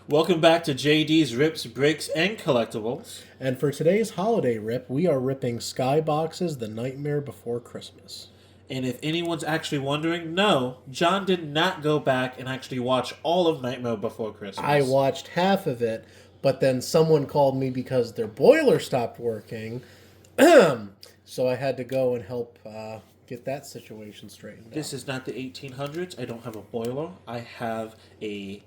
Welcome back to JD's Rips, Bricks, and Collectibles. And for today's holiday rip, we are ripping Skybox's The Nightmare Before Christmas. And if anyone's actually wondering, no, John did not go back and actually watch all of Nightmare Before Christmas. I watched half of it, but then someone called me because their boiler stopped working. So I had to go and help get that situation straightened out. This is not the 1800s. I don't have a boiler. I have a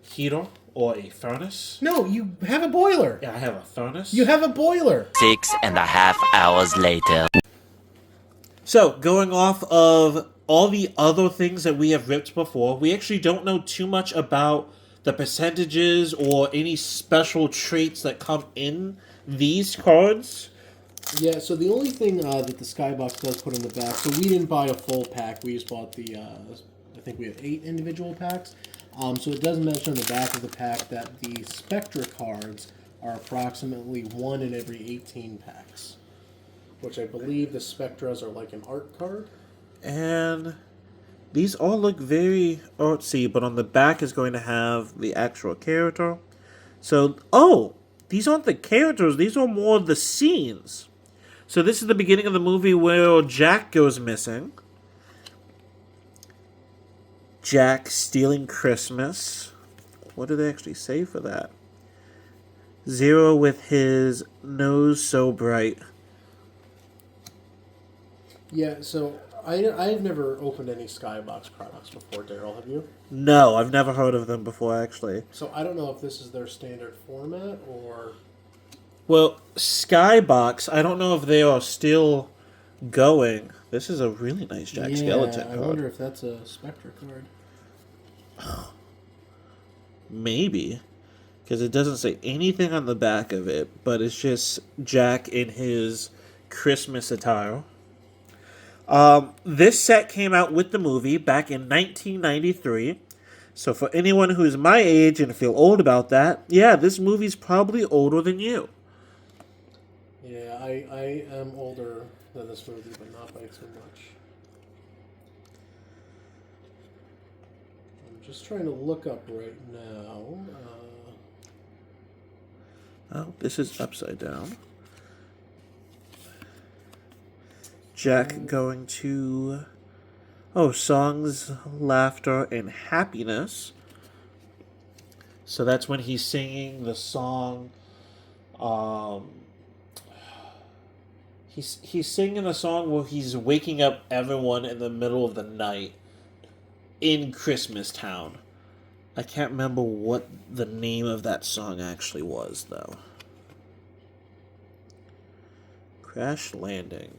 heater or a furnace. No, you have a boiler. Yeah, I have a furnace. You have a boiler. 6.5 hours later. So, going off of all the other things that we have ripped before, we actually don't know too much about the percentages or any special traits that come in these cards. Yeah, so the only thing that the Skybox does put in the back, so we didn't buy a full pack. We just bought the, I think we have 8 individual packs. So it does mention on the back of the pack that the Spectra cards are approximately 1 in every 18 packs. Which I believe the Spectras are like an art card. And these all look very artsy, but on the back is going to have the actual character. So, these aren't the characters, these are more the scenes. So this is the beginning of the movie where Jack goes missing. Jack stealing Christmas. What do they actually say for that? Zero with his nose so bright. Yeah, so I've never opened any Skybox products before, Daryl, have you? No, I've never heard of them before, actually. So I don't know if this is their standard format or... Well, Skybox, I don't know if they are still going. This is a really nice Jack Skeleton card. I wonder if that's a Spectra card. Maybe. Because it doesn't say anything on the back of it, but it's just Jack in his Christmas attire. This set came out with the movie back in 1993. So for anyone who's my age and feel old about that, yeah, this movie's probably older than you. Yeah, I am older than this movie, but not by too much. I'm just trying to look up right now. Oh, this is upside down. Jack going to... songs, laughter, and happiness. So that's when he's singing the song... He's singing a song where he's waking up everyone in the middle of the night in Christmas Town. I can't remember what the name of that song actually was, though. Crash Landing.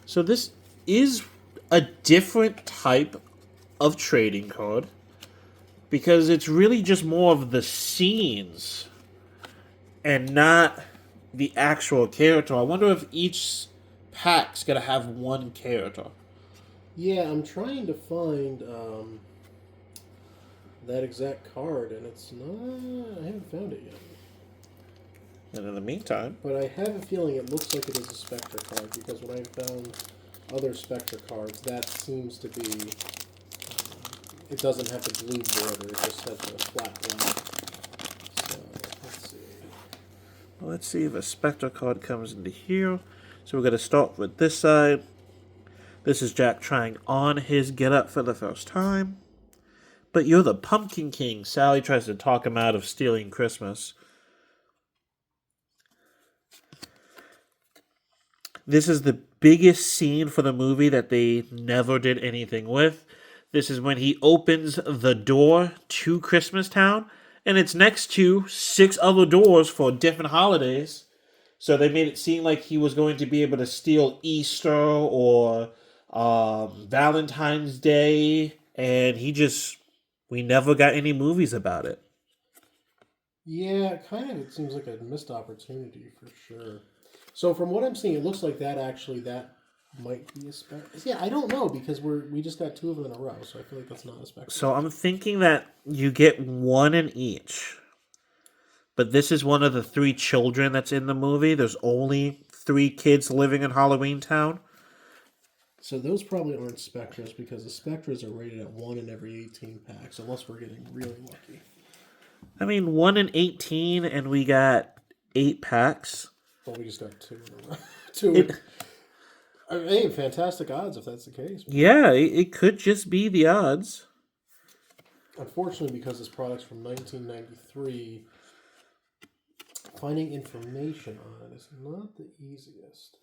So this is a different type of trading card because it's really just more of the scenes and not the actual character. I wonder if each pack's gonna have one character. Yeah, I'm trying to find that exact card, and it's not... I haven't found it yet. And in the meantime... But I have a feeling it looks like it is a Spectra card, because when I found other Spectra cards, that seems to be... it doesn't have the blue border, it just has a flat black. So, let's see. Well, let's see if a Spectre card comes into here. So we're going to start with this side. This is Jack trying on his get-up for the first time. But you're the Pumpkin King. Sally tries to talk him out of stealing Christmas. This is the biggest scene for the movie that they never did anything with. This is when he opens the door to Christmas Town, and it's next to 6 other doors for different holidays. So they made it seem like he was going to be able to steal Easter or Valentine's Day, and we never got any movies about it. Yeah, kind of. It seems like a missed opportunity for sure. So from what I'm seeing, it looks like that might be a spec. Yeah, I don't know because we just got 2 of them in a row, so I feel like that's not a spec. So I'm thinking that you get 1 in each. But this is one of the 3 children that's in the movie. There's only 3 kids living in Halloween Town. So those probably aren't Spectras because the Spectras are rated at 1 in every 18 packs, unless we're getting really lucky. I mean, 1 in 18, and we got 8 packs. Well, we just got 2 in a row. 2. I mean, hey, fantastic odds if that's the case. Yeah, it could just be the odds. Unfortunately, because this product's from 1993, finding information on it is not the easiest.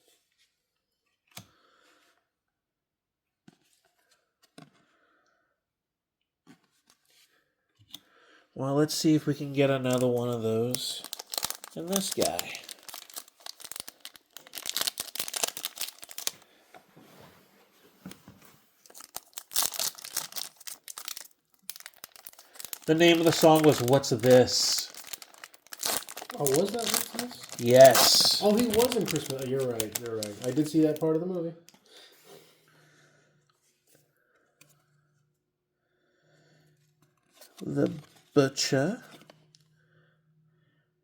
Well, let's see if we can get another one of those. And this guy. The name of the song was What's This? Oh, was that What's This? Yes. Oh, he was in Christmas. You're right. You're right. I did see that part of the movie. The Butcher,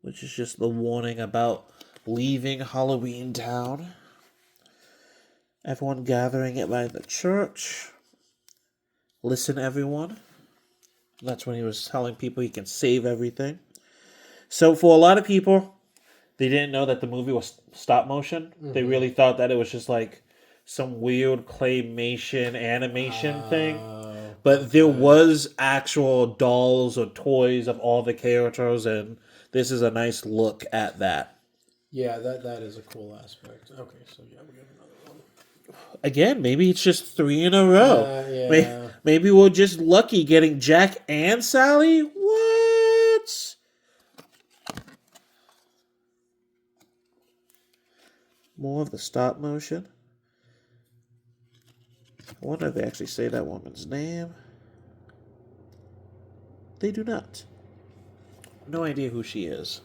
which is just the warning about leaving Halloween Town. Everyone gathering it by the church. Listen, everyone. That's when he was telling people he can save everything. So for a lot of people, they didn't know that the movie was stop motion. Mm-hmm. They really thought that it was just like some weird claymation animation thing. But there was actual dolls or toys of all the characters, and this is a nice look at that. Yeah, that is a cool aspect. Okay, so yeah, we got another one. Again, maybe it's just 3 in a row. Yeah. Maybe we're just lucky getting Jack and Sally. What? More of the stop motion. I wonder if they actually say that woman's name. They do not. No idea who she is.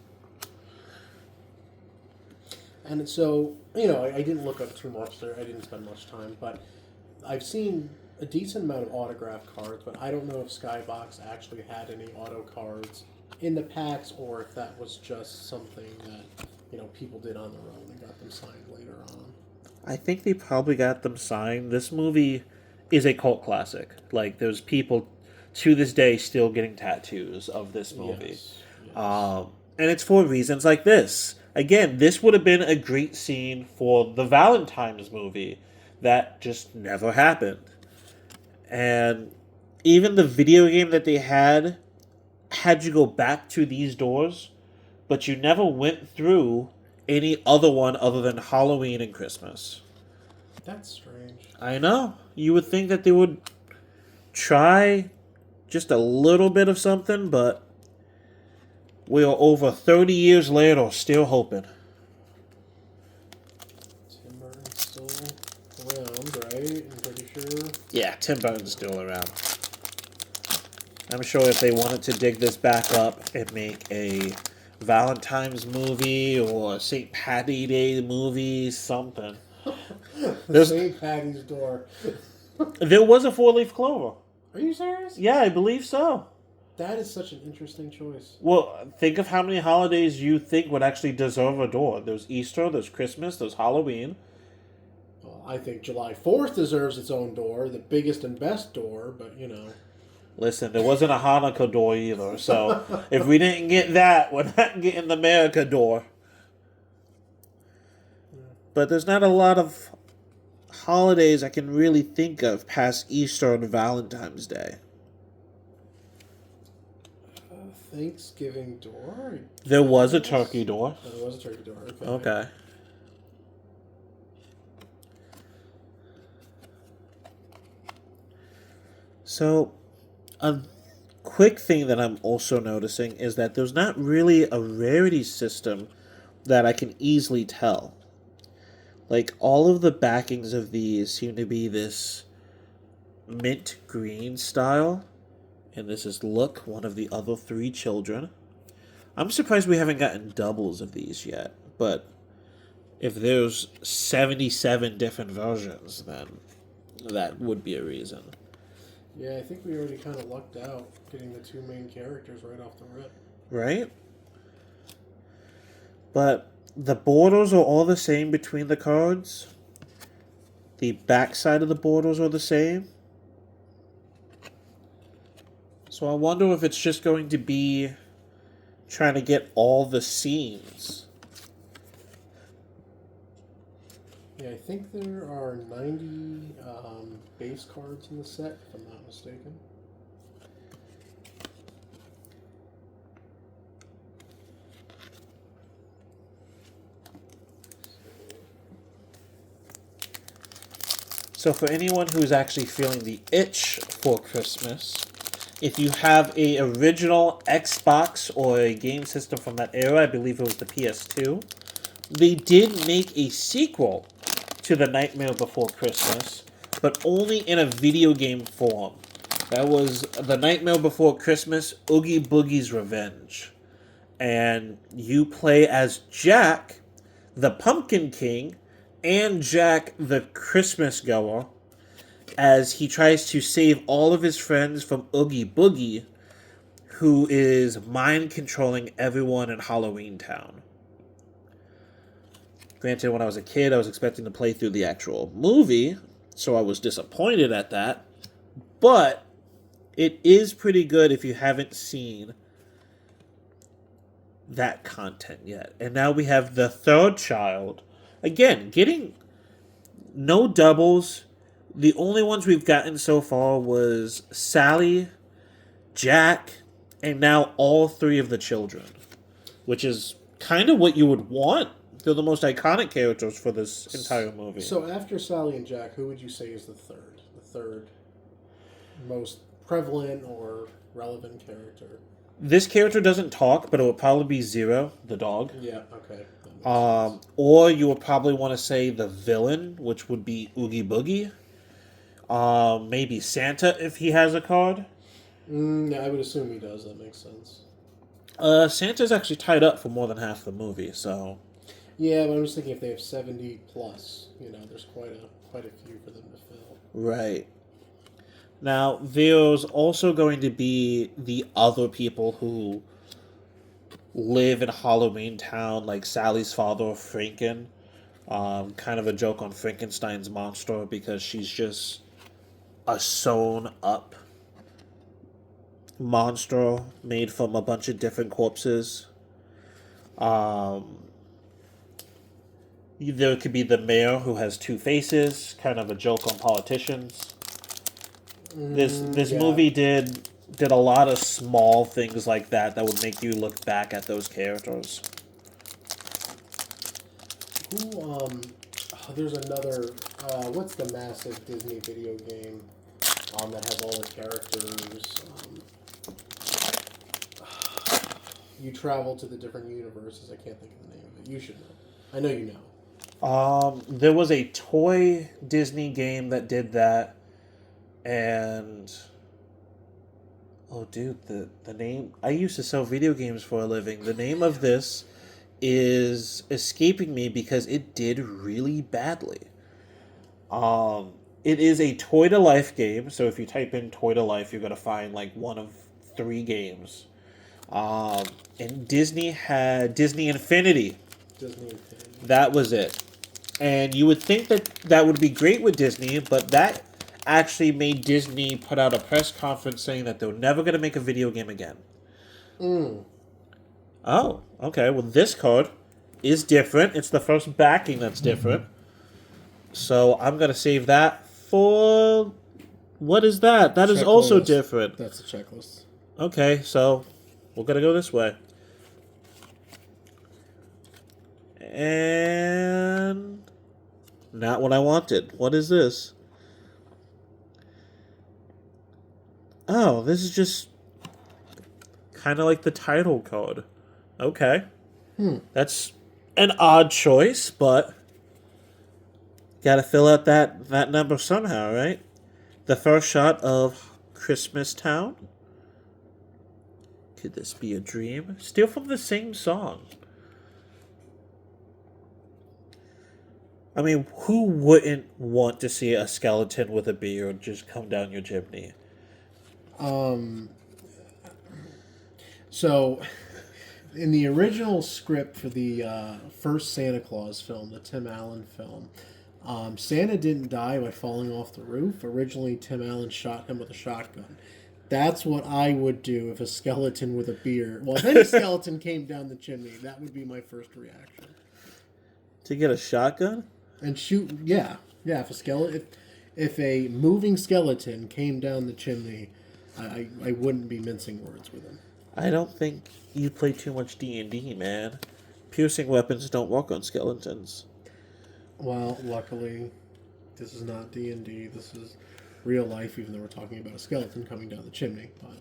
And so, I didn't look up too much there. I didn't spend much time, but I've seen a decent amount of autograph cards, but I don't know if Skybox actually had any auto cards in the packs or if that was just something that, people did on their own and got them signed later on. I think they probably got them signed. This movie is a cult classic. Like, there's people to this day still getting tattoos of this movie. Yes. And it's for reasons like this. Again, this would have been a great scene for the Valentine's movie that just never happened. And even the video game that they had you go back to these doors, but you never went through any other one other than Halloween and Christmas. That's strange. I know. You would think that they would try just a little bit of something, but we are over 30 years later still hoping. Tim Burton's still around, right? I'm pretty sure. Yeah, Tim Burton's still around. I'm sure if they wanted to dig this back up and make a Valentine's movie or St. Patty's Day movie, something. St. Patty's door. There was a 4-leaf clover. Are you serious? Yeah, I believe so. That is such an interesting choice. Well, think of how many holidays you think would actually deserve a door. There's Easter, there's Christmas, there's Halloween. Well, I think July 4th deserves its own door, the biggest and best door, but Listen, there wasn't a Hanukkah door either, so if we didn't get that, we're not getting the America door. But there's not a lot of holidays I can really think of past Easter and Valentine's Day. Thanksgiving door? There was a turkey door. Oh, there was a turkey door. Okay. So, a quick thing that I'm also noticing is that there's not really a rarity system that I can easily tell. Like, all of the backings of these seem to be this mint green style. And this is Look, one of the other 3 children. I'm surprised we haven't gotten doubles of these yet. But if there's 77 different versions, then that would be a reason. Yeah, I think we already kind of lucked out getting the 2 main characters right off the rip. Right? But the borders are all the same between the cards. The back side of the borders are the same. So I wonder if it's just going to be trying to get all the seams. Yeah, I think there are 90 base cards in the set, if I'm not mistaken. So for anyone who's actually feeling the itch for Christmas, if you have a original Xbox or a game system from that era, I believe it was the PS2, they did make a sequel to The Nightmare Before Christmas, but only in a video game form. That was The Nightmare Before Christmas, Oogie Boogie's Revenge. And you play as Jack, the Pumpkin King, and Jack, the Christmas Goer, as he tries to save all of his friends from Oogie Boogie, who is mind controlling everyone in Halloween Town. Granted, when I was a kid, I was expecting to play through the actual movie, so I was disappointed at that. But it is pretty good if you haven't seen that content yet. And now we have the third child. Again, getting no doubles. The only ones we've gotten so far was Sally, Jack, and now all three of the children, which is kind of what you would want. They're the most iconic characters for this entire movie. So after Sally and Jack, who would you say is the third? The third most prevalent or relevant character? This character doesn't talk, but it would probably be Zero, the dog. Yeah, okay. Or you would probably want to say the villain, which would be Oogie Boogie. Maybe Santa if he has a card. Yeah, I would assume he does. That makes sense. Santa's actually tied up for more than half the movie, so. Yeah, but I'm just thinking if they have 70 plus, there's quite a few for them to fill. Right. Now, there's also going to be the other people who live in Halloween Town, like Sally's father, Franken. Kind of a joke on Frankenstein's monster because she's just a sewn up monster made from a bunch of different corpses. There could be the mayor who has two faces, kind of a joke on politicians. This movie did a lot of small things like that would make you look back at those characters. There's another, what's the massive Disney video game that has all the characters? You travel to the different universes. I can't think of the name of it. You should know. I know you know. There was a toy Disney game that did that, and oh, dude, the name. I used to sell video games for a living. The name of this is escaping me because it did really badly. It is a toy to life game, so if you type in toy to life, you're gonna find like one of 3 games. And Disney had Disney Infinity. Disney Infinity. That was it. And you would think that would be great with Disney, but that actually made Disney put out a press conference saying that they're never going to make a video game again. Oh, okay. Well, this card is different. It's the first backing that's different. So I'm going to save that for... What is that? That is also different. That's a checklist. Okay, so we're going to go this way. And... not what I wanted. What is this? Oh, this is just kind of like the title card. Okay. That's an odd choice, but gotta fill out that number somehow, right? The first shot of Christmas Town. Could this be a dream? Still from the same song. I mean, who wouldn't want to see a skeleton with a beard just come down your chimney? So, in the original script for the first Santa Claus film, the Tim Allen film, Santa didn't die by falling off the roof. Originally, Tim Allen shot him with a shotgun. That's what I would do if a skeleton with a beard. Well, if any skeleton came down the chimney, that would be my first reaction. To get a shotgun? And shoot, yeah. If a skeleton, if a moving skeleton came down the chimney, I wouldn't be mincing words with him. I don't think you play too much D&D, man. Piercing weapons don't work on skeletons. Well, luckily, this is not D&D. This is real life, even though we're talking about a skeleton coming down the chimney. But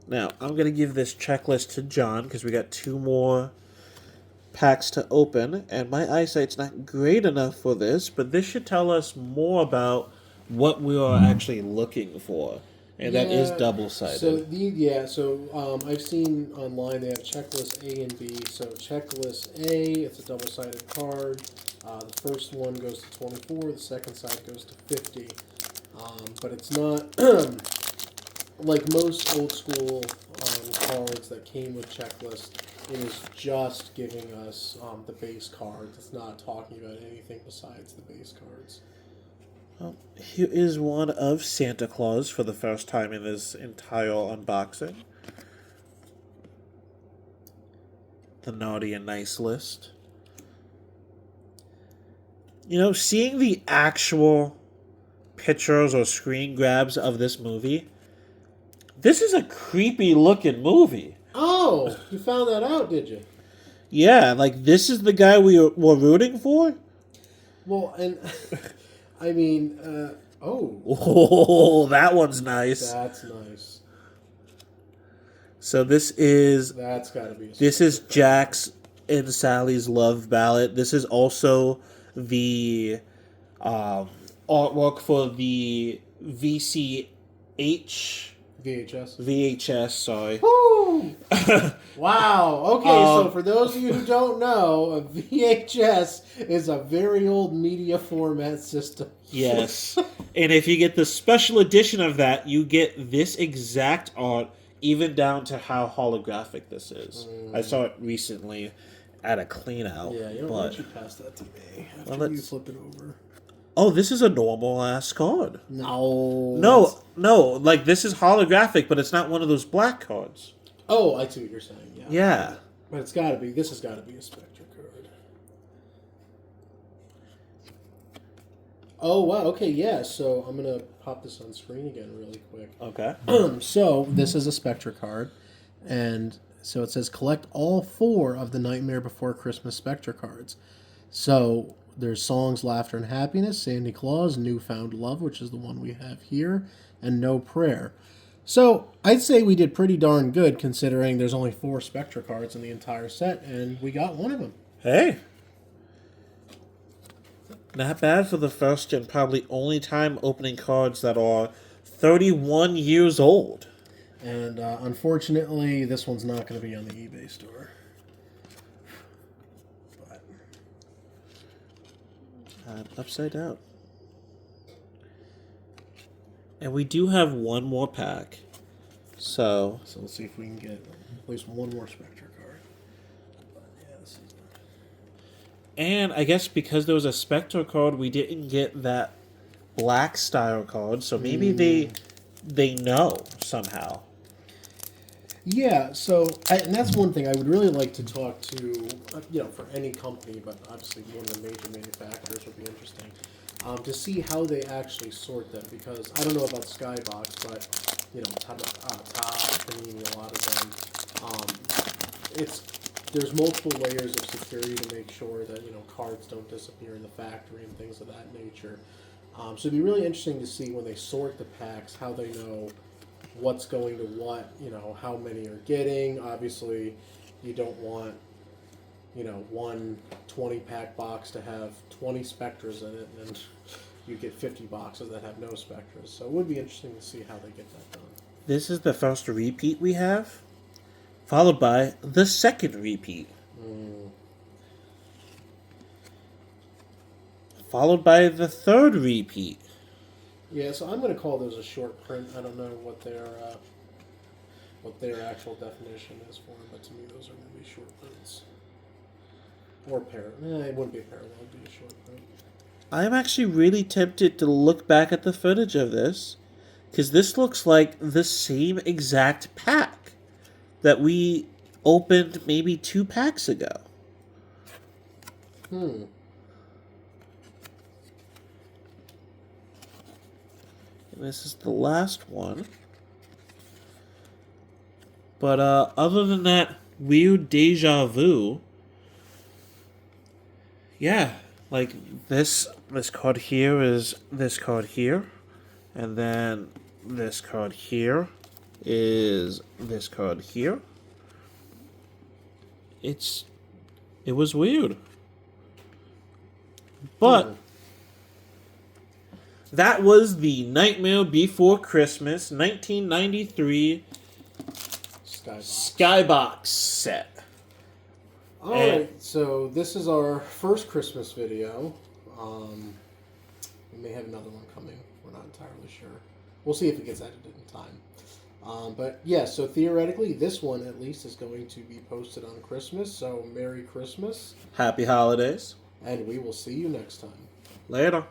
Now, I'm going to give this checklist to John because we got 2 more packs to open, and my eyesight's not great enough for this, but this should tell us more about what we are actually looking for. And that is double-sided. So I've seen online they have checklist A and B. So checklist A, it's a double-sided card. The first one goes to 24. The second side goes to 50. But it's not like most old school cards that came with checklist. It is just giving us the base cards. It's not talking about anything besides the base cards. Well, here is one of Santa Claus for the first time in this entire unboxing. The naughty and nice list. You know, seeing the actual pictures or screen grabs of this movie, this is a creepy looking movie. Oh, you found that out, did you? Yeah, like this is the guy we were rooting for? Well, and I mean, Oh, that one's nice. That's nice. So this is That's got to be. This is Jack's and Sally's love ballad. This is also the artwork for the VHS, sorry. Woo! Wow. Okay, so for those of you who don't know, a VHS is a very old media format system. Yes. And if you get the special edition of that, you get this exact art, even down to how holographic this is. I saw it recently at a clean out. Yeah, you don't want you pass that to me after you flip it over. Oh, this is a normal ass card. No. No, like this is holographic, but it's not one of those black cards. Oh, I see what you're saying. Yeah. Yeah. But it's got to be. This has got to be a Spectre card. Oh wow. Okay. Yeah. So I'm gonna pop this on screen again really quick. Okay. So this is a Spectre card, and so it says collect all 4 of the Nightmare Before Christmas Spectre cards. So there's Songs, Laughter, and Happiness, Sandy Claus, Newfound Love, which is the one we have here, and No Prayer. So I'd say we did pretty darn good considering there's only 4 Spectre cards in the entire set, and we got one of them. Hey. Not bad for the first and probably only time opening cards that are 31 years old. And unfortunately, this one's not going to be on the eBay store. Upside down. And we do have one more pack. So let's see if we can get at least one more Spectre card. But, yeah, this is and I guess because there was a Spectre card, we didn't get that black style card. So maybe they know somehow. Yeah, so, and that's one thing I would really like to talk to, for any company, but obviously one of the major manufacturers would be interesting, to see how they actually sort them, because I don't know about Skybox, but, Top, Panini, a lot of them, there's multiple layers of security to make sure that, cards don't disappear in the factory and things of that nature. So it'd be really interesting to see when they sort the packs, how they know what's going to what, how many are getting. Obviously, you don't want, one 20-pack box to have 20 Spectres in it, and you get 50 boxes that have no Spectres. So it would be interesting to see how they get that done. This is the first repeat we have, followed by the second repeat. Followed by the third repeat. Yeah, so I'm going to call those a short print. I don't know what their actual definition is for them, but to me those are going to be short prints. Or parallel. It wouldn't be parallel. It'd be a short print. I'm actually really tempted to look back at the footage of this, because this looks like the same exact pack that we opened maybe 2 packs ago. Hmm. And this is the last one. But other than that weird deja vu, yeah, like this card here is this card here, and then this card here is this card here. It was weird. But that was the Nightmare Before Christmas 1993 Skybox set. Alright, so this is our first Christmas video. We may have another one coming. We're not entirely sure. We'll see if it gets edited in time. But yeah, so theoretically, this one at least is going to be posted on Christmas. So Merry Christmas. Happy holidays. And we will see you next time. Later.